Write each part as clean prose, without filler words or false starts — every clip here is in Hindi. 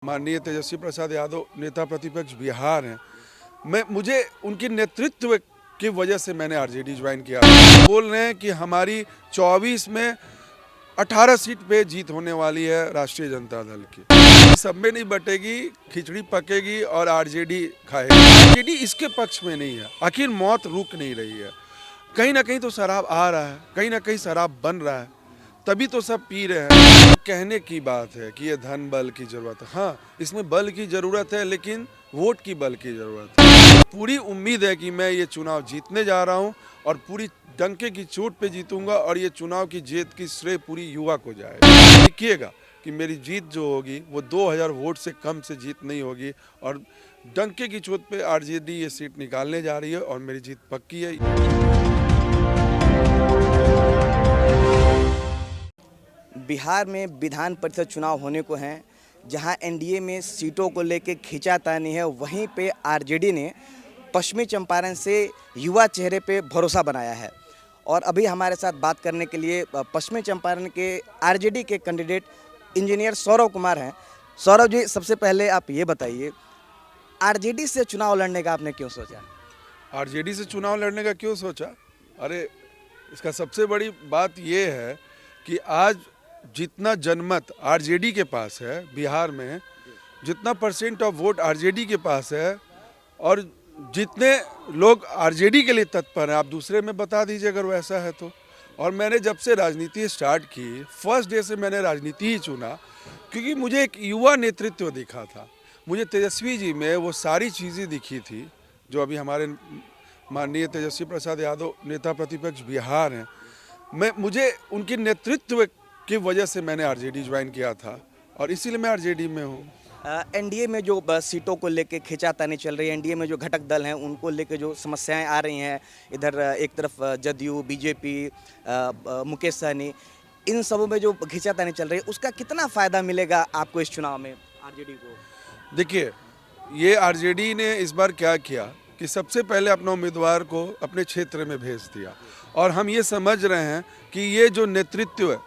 माननीय तेजस्वी प्रसाद यादव नेता प्रतिपक्ष बिहार हैं। मुझे उनके नेतृत्व की वजह से मैंने आरजेडी ज्वाइन किया। बोल रहे हैं कि हमारी 24 में 18 सीट पे जीत होने वाली है राष्ट्रीय जनता दल की। सब में नहीं बटेगी, खिचड़ी पकेगी और आरजेडी खाएगी। आरजेडी इसके पक्ष में नहीं है, आखिर मौत रुक नहीं रही है। कहीं ना कहीं तो शराब आ रहा है, कहीं ना कहीं शराब बन रहा है, तभी तो सब पी रहे हैं। कहने की बात है कि ये धन बल की जरूरत है। हाँ, इसमें बल की जरूरत है, लेकिन वोट की बल की जरूरत है। पूरी उम्मीद है कि मैं ये चुनाव जीतने जा रहा हूँ और पूरी डंके की चोट पे जीतूंगा और ये चुनाव की जीत की श्रेय पूरी युवा को जाएगा। देखिएगा कि मेरी जीत जो होगी वो 2000 वोट से कम से जीत नहीं होगी और डंके की चोट पे आरजेडी ये सीट निकालने जा रही है और मेरी जीत पक्की है। बिहार में विधान परिषद चुनाव होने को हैं, जहां एनडीए में सीटों को लेकर खींचातानी है, वहीं पे आरजेडी ने पश्चिमी चंपारण से युवा चेहरे पे भरोसा बनाया है। और अभी हमारे साथ बात करने के लिए पश्चिमी चंपारण के आरजेडी के कैंडिडेट इंजीनियर सौरव कुमार हैं। सौरव जी, सबसे पहले आप ये बताइए, आरजेडी से चुनाव लड़ने का आपने क्यों सोचा? आरजेडी से चुनाव लड़ने का क्यों सोचा? अरे, इसका सबसे बड़ी बात ये है कि आज जितना जनमत आरजेडी के पास है बिहार में, जितना परसेंट ऑफ वोट आरजेडी के पास है और जितने लोग आरजेडी के लिए तत्पर हैं, आप दूसरे में बता दीजिए अगर वैसा है तो। और मैंने जब से राजनीति स्टार्ट की, फर्स्ट डे से मैंने राजनीति ही चुना, क्योंकि मुझे एक युवा नेतृत्व दिखा था। मुझे तेजस्वी जी में वो सारी चीज़ें दिखी थी जो अभी हमारे माननीय तेजस्वी प्रसाद यादव नेता प्रतिपक्ष बिहार हैं। मुझे उनके नेतृत्व की वजह से मैंने आरजेडी ज्वाइन किया था और इसीलिए मैं आरजेडी में हूँ। एनडीए में जो सीटों को लेके खींचातानी चल रही है, एनडीए में जो घटक दल हैं उनको लेके जो समस्याएं आ रही हैं, इधर एक तरफ जदयू, बीजेपी, मुकेश सहनी, इन सबों में जो खींचातानी चल रही है, उसका कितना फ़ायदा मिलेगा आपको इस चुनाव में आरजेडी को? देखिए, ये आरजेडी ने इस बार क्या किया कि सबसे पहले अपना उम्मीदवार को अपने क्षेत्र में भेज दिया और हम ये समझ रहे हैं कि ये जो नेतृत्व है,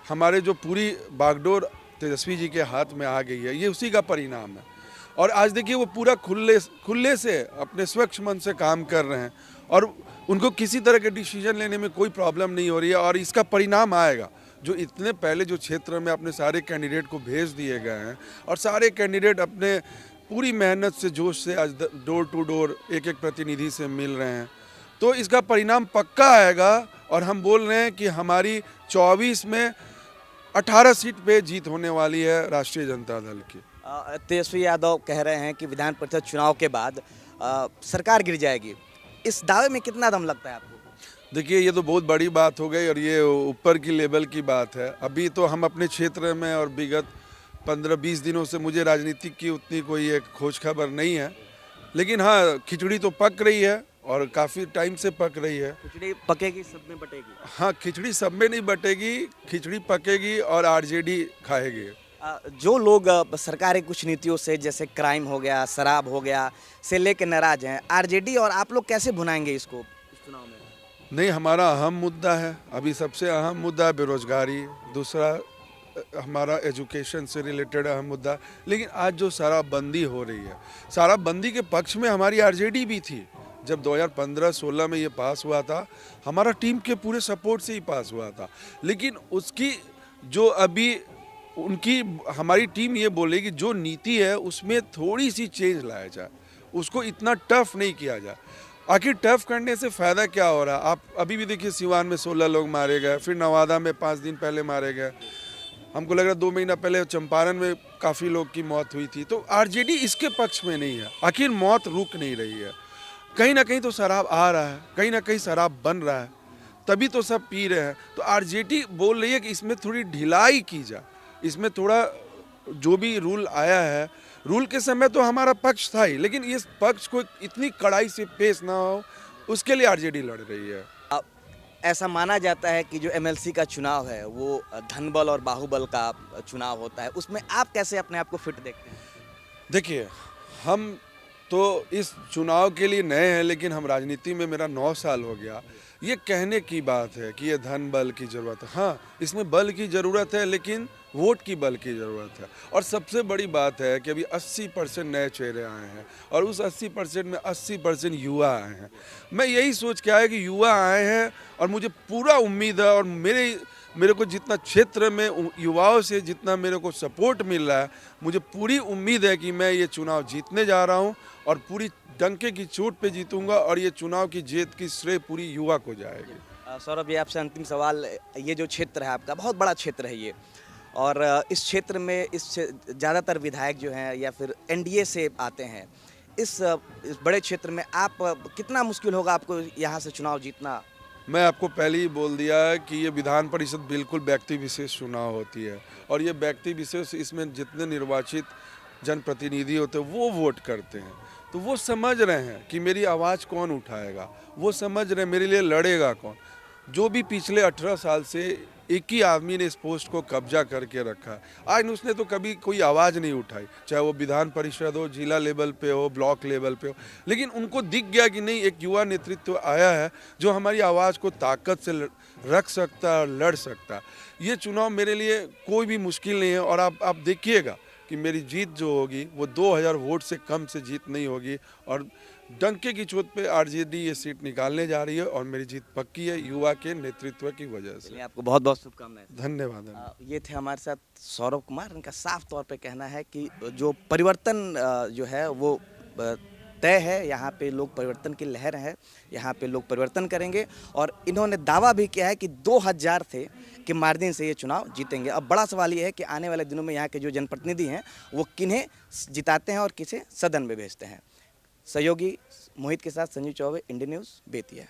हमारे जो पूरी बागडोर तेजस्वी जी के हाथ में आ गई है, ये उसी का परिणाम है। और आज देखिए, वो पूरा खुले से अपने स्वच्छ मन से काम कर रहे हैं और उनको किसी तरह के डिसीजन लेने में कोई प्रॉब्लम नहीं हो रही है और इसका परिणाम आएगा। जो इतने पहले जो क्षेत्र में अपने सारे कैंडिडेट को भेज दिए गए हैं और सारे कैंडिडेट अपने पूरी मेहनत से, जोश से आज डोर टू डोर एक एक प्रतिनिधि से मिल रहे हैं, तो इसका परिणाम पक्का आएगा। और हम बोल रहे हैं कि हमारी 24 में 18 सीट पे जीत होने वाली है राष्ट्रीय जनता दल की। तेजस्वी यादव कह रहे हैं कि विधान परिषद चुनाव के बाद सरकार गिर जाएगी। इस दावे में कितना दम लगता है आपको? देखिए, ये तो बहुत बड़ी बात हो गई और ये ऊपर की लेवल की बात है। अभी तो हम अपने क्षेत्र में और विगत 15-20 दिनों से मुझे राजनीति की उतनी कोई एक खोज खबर नहीं है, लेकिन हाँ, खिचड़ी तो पक रही है और काफ़ी टाइम से पक रही है। खिचड़ी पकेगी, सब में बटेगी। हाँ, खिचड़ी सब में नहीं बटेगी, खिचड़ी पकेगी और आरजेडी खाएगी। जो लोग सरकार की कुछ नीतियों से, जैसे क्राइम हो गया, शराब हो गया, से लेकर नाराज हैं, आरजेडी और आप लोग कैसे भुनाएंगे इसको इस चुनाव में? नहीं, हमारा अहम मुद्दा है, अभी सबसे अहम मुद्दा है बेरोजगारी, दूसरा हमारा एजुकेशन से रिलेटेड अहम मुद्दा। लेकिन आज जो शराबबंदी हो रही है, शराबबंदी के पक्ष में हमारी आरजेडी भी थी। जब 2015-16 में ये पास हुआ था, हमारा टीम के पूरे सपोर्ट से ही पास हुआ था। लेकिन उसकी जो अभी उनकी हमारी टीम ये बोलेगी जो नीति है उसमें थोड़ी सी चेंज लाया जाए, उसको इतना टफ नहीं किया जाए। आखिर टफ करने से फ़ायदा क्या हो रहा है? आप अभी भी देखिए, सिवान में 16 लोग मारे गए, फिर नवादा में 5 दिन पहले मारे गए, हमको लग रहा है 2 महीना पहले चंपारण में काफ़ी लोग की मौत हुई थी। तो आरजेडी इसके पक्ष में नहीं है, आखिर मौत रुक नहीं रही है। कहीं ना कहीं तो शराब आ रहा है, कहीं ना कहीं शराब बन रहा है, तभी तो सब पी रहे हैं। तो आरजेडी बोल रही है कि इसमें थोड़ी ढिलाई की जाए, इसमें थोड़ा जो भी रूल आया है, रूल के समय तो हमारा पक्ष था ही, लेकिन इस पक्ष को इतनी कड़ाई से पेश ना हो, उसके लिए आरजेडी लड़ रही है। ऐसा माना जाता है कि जो एमएलसी का चुनाव है वो धनबल और बाहुबल का चुनाव होता है, उसमें आप कैसे अपने आप को फिट देखते हैं? देखिए, हम तो इस चुनाव के लिए नए हैं, लेकिन हम राजनीति में, मेरा 9 साल हो गया। ये कहने की बात है कि ये धन बल की ज़रूरत है। हाँ, इसमें बल की ज़रूरत है, लेकिन वोट की बल की ज़रूरत है। और सबसे बड़ी बात है कि अभी 80% नए चेहरे आए हैं और उस 80% में 80% युवा आए हैं। मैं यही सोच के आया कि युवा आए हैं और मुझे पूरा उम्मीद है और मेरे को जितना क्षेत्र में युवाओं से जितना मेरे को सपोर्ट मिल रहा है, मुझे पूरी उम्मीद है कि मैं ये चुनाव जीतने जा रहा हूँ और पूरी डंके की चोट पे जीतूंगा और ये चुनाव की जीत की श्रेय पूरी युवा को जाएगी। सौरभ, ये आपसे अंतिम सवाल, ये जो क्षेत्र है आपका बहुत बड़ा क्षेत्र है ये, और इस क्षेत्र में ज़्यादातर विधायक जो हैं या फिर एनडीए से आते हैं, इस बड़े क्षेत्र में आप कितना मुश्किल होगा आपको यहाँ से चुनाव जीतना? मैं आपको पहले ही बोल दिया है कि ये विधान परिषद बिल्कुल व्यक्ति विशेष चुनाव होती है और ये व्यक्ति विशेष, इसमें जितने निर्वाचित जनप्रतिनिधि होते हैं वो वोट करते हैं, तो वो समझ रहे हैं कि मेरी आवाज़ कौन उठाएगा, वो समझ रहे हैं मेरे लिए लड़ेगा कौन। जो भी पिछले 18 साल से एक ही आदमी ने इस पोस्ट को कब्जा करके रखा है, आज उसने तो कभी कोई आवाज़ नहीं उठाई, चाहे वो विधान परिषद हो, जिला लेवल पे हो, ब्लॉक लेवल पे हो, लेकिन उनको दिख गया कि नहीं, एक युवा नेतृत्व आया है जो हमारी आवाज़ को ताकत से रख सकता है और लड़ सकता है। ये चुनाव मेरे लिए कोई भी मुश्किल नहीं है और आप देखिएगा कि मेरी जीत जो होगी वो 2000 वोट से कम से जीत नहीं होगी और डंके की चोट पे आरजेडी ये सीट निकालने जा रही है और मेरी जीत पक्की है युवा के नेतृत्व की वजह से। आपको बहुत बहुत शुभकामनाएं। धन्यवाद। ये थे हमारे साथ सौरभ कुमार। इनका साफ तौर पे कहना है कि जो परिवर्तन जो है वो तय है, यहाँ पे लोग परिवर्तन की लहर है, यहाँ पे लोग परिवर्तन करेंगे और इन्होंने दावा भी किया है कि 2000 थे कि मार्जिन से ये चुनाव जीतेंगे। अब बड़ा सवाल ये है कि आने वाले दिनों में यहाँ के जो जनप्रतिनिधि हैं वो किन्हें जिताते हैं और किसे सदन में भेजते हैं। सहयोगी मोहित के साथ संजीव चौबे, इंडियन न्यूज़, बेतिया।